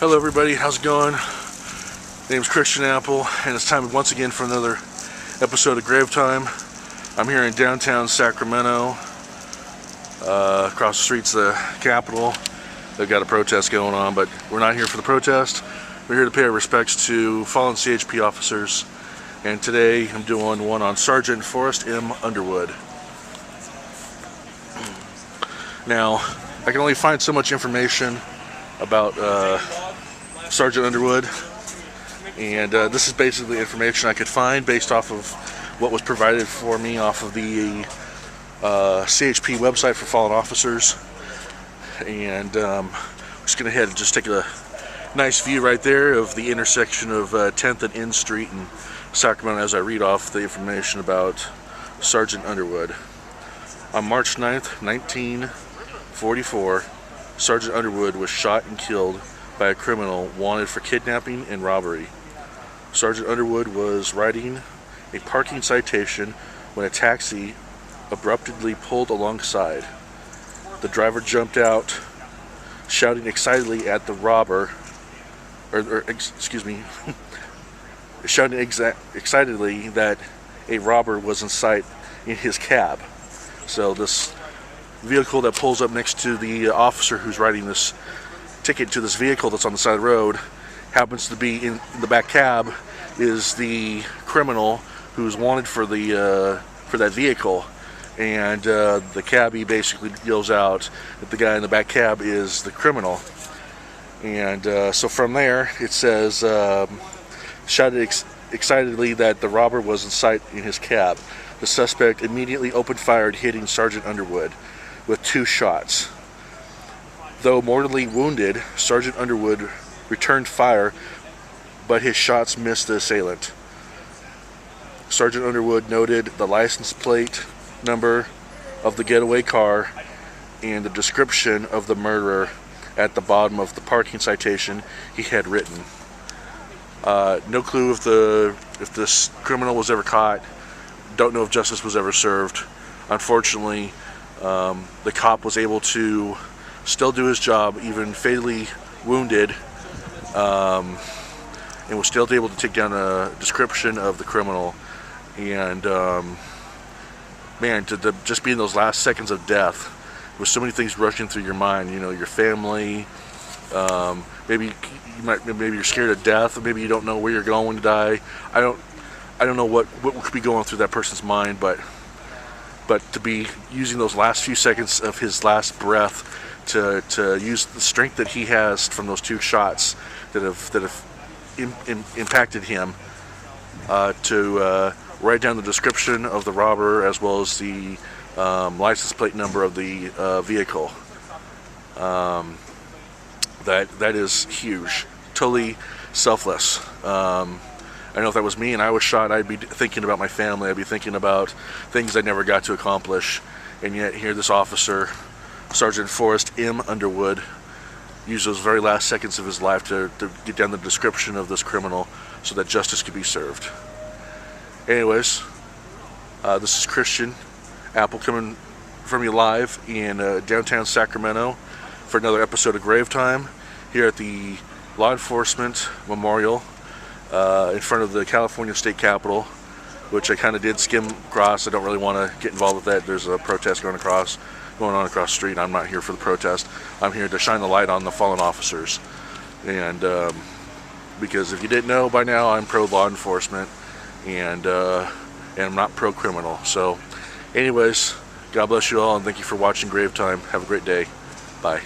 Hello everybody, how's it going? My name's Christian Apple, and it's time once again for another episode of Grave Time. I'm here in downtown Sacramento. Across the street's the Capitol. They've got a protest going on, but we're not here for the protest. We're here to pay our respects to fallen CHP officers. And today I'm doing one on Sergeant Forrest M. Underwood. Now, I can only find so much information about Sergeant Underwood, and this is basically information I could find based off of what was provided for me off of the CHP website for fallen officers. And I'm just going to head and just take a nice view right there of the intersection of 10th and N Street in Sacramento as I read off the information about Sergeant Underwood. On March 9th, 1944, Sergeant Underwood was shot and killed by a criminal wanted for kidnapping and robbery. Sergeant Underwood was writing a parking citation when a taxi abruptly pulled alongside. The driver jumped out, shouting excitedly at the robber, shouting excitedly that a robber was in sight in his cab. So this vehicle that pulls up next to the officer who's writing this ticket to this vehicle that's on the side of the road happens to be in the back cab is the criminal who's wanted for the for that vehicle, and the cabbie basically yells out that the guy in the back cab is the criminal. And so from there it says shouted excitedly that the robber was in sight in his cab. The suspect immediately opened fire, hitting Sergeant Underwood with 2 shots. Though mortally wounded, Sergeant Underwood returned fire, but his shots missed the assailant. Sergeant Underwood noted the license plate number of the getaway car and the description of the murderer at the bottom of the parking citation he had written. No clue if this criminal was ever caught. Don't know if justice was ever served. Unfortunately, the cop was able to still do his job, even fatally wounded, and was still able to take down a description of the criminal. And man, to just be in those last seconds of death with so many things rushing through your mind, you know, your family, maybe you're scared of death, maybe you don't know where you're going to die. I don't know what could be going through that person's mind, but to be using those last few seconds of his last breath to use the strength that he has from those 2 shots that have impacted him, to write down the description of the robber as well as the license plate number of the vehicle. That is huge. Totally selfless. I know if that was me and I was shot, I'd be thinking about my family. I'd be thinking about things I never got to accomplish. And yet here this officer, Sergeant Forrest M. Underwood, used those very last seconds of his life to get down the description of this criminal so that justice could be served. Anyways, this is Christian Apple coming from you live in downtown Sacramento for another episode of Grave Time here at the Law Enforcement Memorial in front of the California State Capitol, which I kind of did skim across. I don't really want to get involved with that. There's a protest going on across the street. I'm not here for the protest. I'm here to shine the light on the fallen officers. And because if you didn't know by now, I'm pro law enforcement, and I'm not pro criminal. So anyways, God bless you all, and thank you for watching Grave Time. Have a great day. Bye.